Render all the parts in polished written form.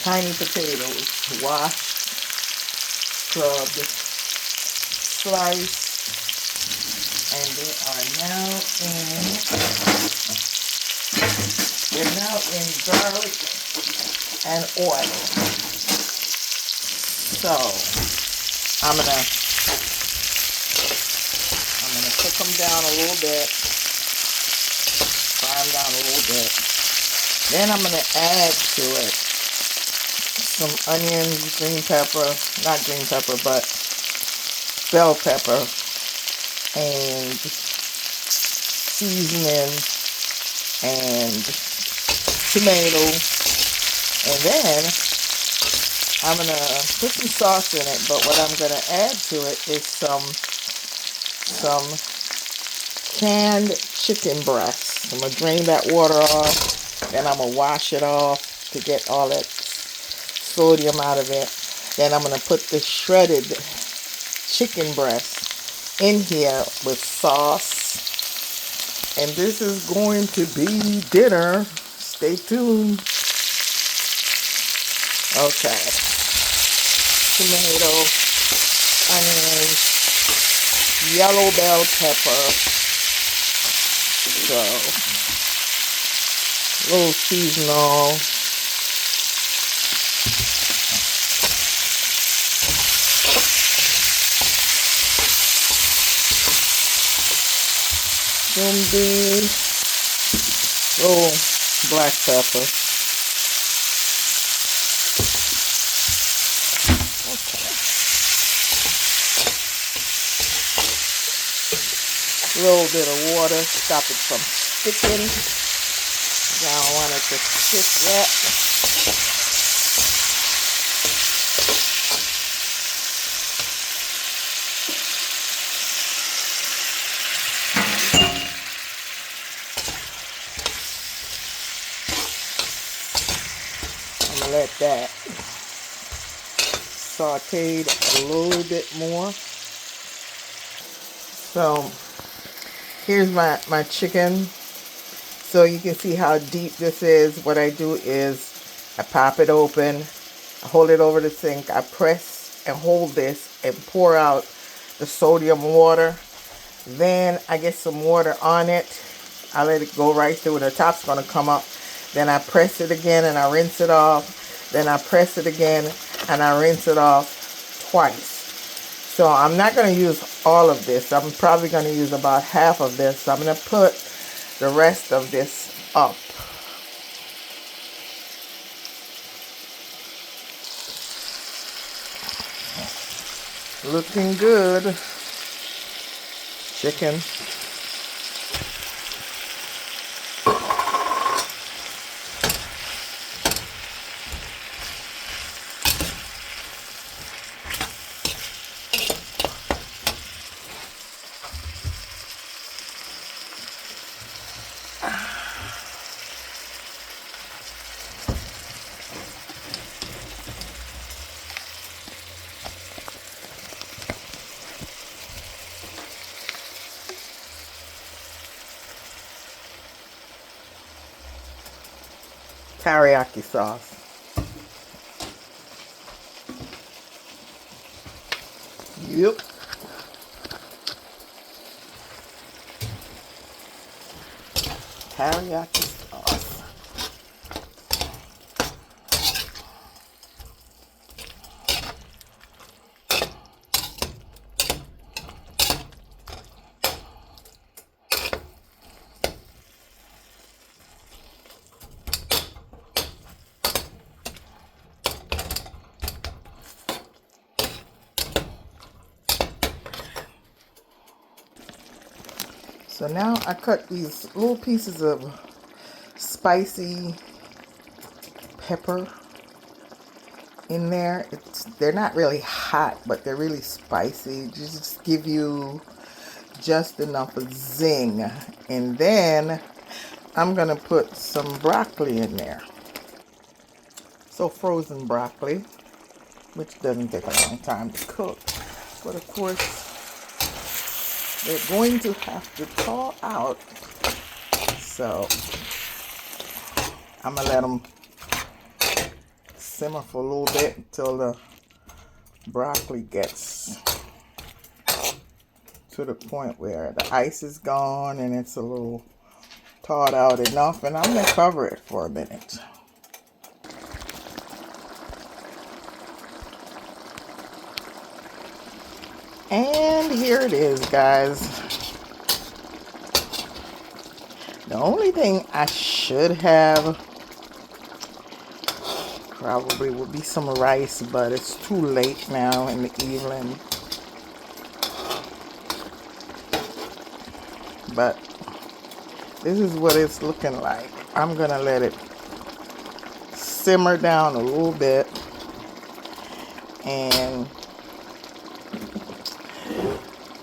tiny potatoes, washed, scrubbed, sliced, and they're now in garlic and oil. So I'm gonna cook them down a little bit, fry them down a little bit. Then I'm gonna add to it some onions, not green pepper, but bell pepper, and seasoning, and tomato. And then I'm gonna put some sauce in it, but what I'm gonna add to it is some canned chicken breasts. I'm gonna drain that water off, then I'm gonna wash it off to get all that sodium out of it. Then I'm gonna put the shredded chicken breast in here with sauce, and this is going to be dinner. Stay tuned. Okay, tomato, onions, yellow bell pepper, so a little seasonal, little black pepper. Okay. A little bit of water, stop it from sticking. I don't want it to stick yet. I'm gonna let that sauteed a little bit more. So here's my chicken. So you can see how deep this is. What I do is I pop it open, I hold it over the sink, I press and hold this and pour out the sodium water. Then I get some water on it. I let it go right through. The top's gonna come up. Then I press it again and I rinse it off. Then I press it again and I rinse it off twice. So I'm not going to use all of this. I'm probably going to use about half of this. So I'm going to put the rest of this up. Looking good. Chicken. Teriyaki sauce. Yep. Teriyaki sauce. So now I cut these little pieces of spicy pepper in there. They're not really hot, but they're really spicy. Just give you just enough zing. And then I'm gonna put some broccoli in there. So frozen broccoli, which doesn't take a long time to cook, but of course they're going to have to thaw out. So I'm gonna let them simmer for a little bit until the broccoli gets to the point where the ice is gone and it's a little thawed out enough, and I'm going to cover it for a minute. And here it is, guys. The only thing I should have probably would be some rice, but it's too late now in the evening. But this is what it's looking like. I'm gonna let it simmer down a little bit, and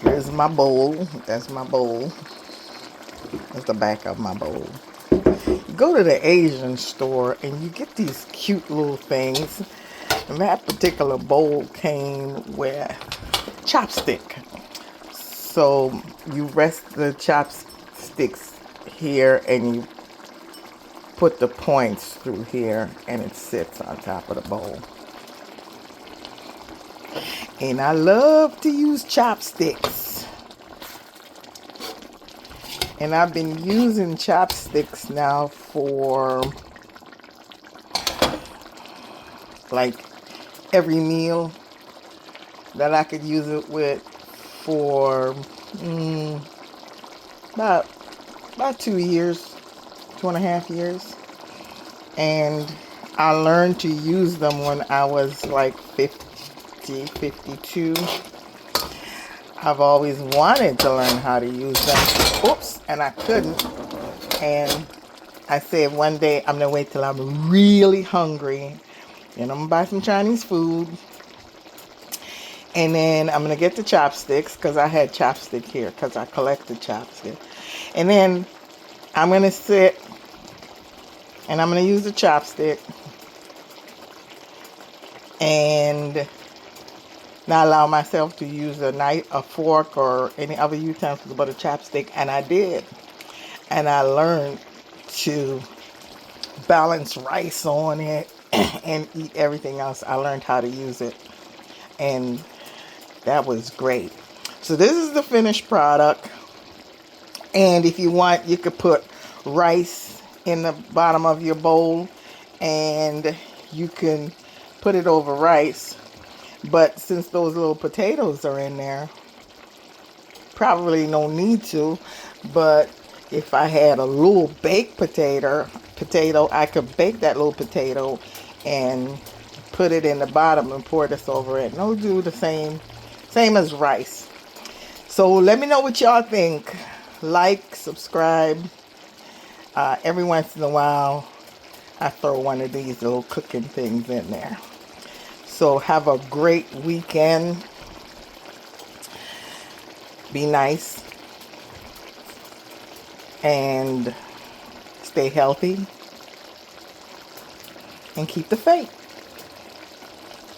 here's my bowl. That's my bowl. That's the back of my bowl. You go to the Asian store and you get these cute little things. And that particular bowl came with chopstick. So you rest the chopsticks here and you put the points through here and it sits on top of the bowl. And I love to use chopsticks. And I've been using chopsticks now for like every meal that I could use it with for about 2 years, 2.5 years. And I learned to use them when I was like 50, 52. I've always wanted to learn how to use them. Oops, and I couldn't. And I said one day I'm gonna wait till I'm really hungry and I'm gonna buy some Chinese food. And then I'm gonna get the chopsticks, because I had chopstick here because I collected chopsticks. And then I'm gonna sit and I'm gonna use the chopstick and not allow myself to use a knife, a fork, or any other utensils but a chopstick. And I did. And I learned to balance rice on it and eat everything else. I learned how to use it. And that was great. So this is the finished product. And if you want, you could put rice in the bottom of your bowl and you can put it over rice. But since those little potatoes are in there, probably no need to. But if I had a little baked potato, I could bake that little potato and put it in the bottom and pour this over it. And it'll do the same as rice. So let me know what y'all think. Like, subscribe. Every once in a while, I throw one of these little cooking things in there. So have a great weekend. Be nice. And stay healthy. And keep the faith.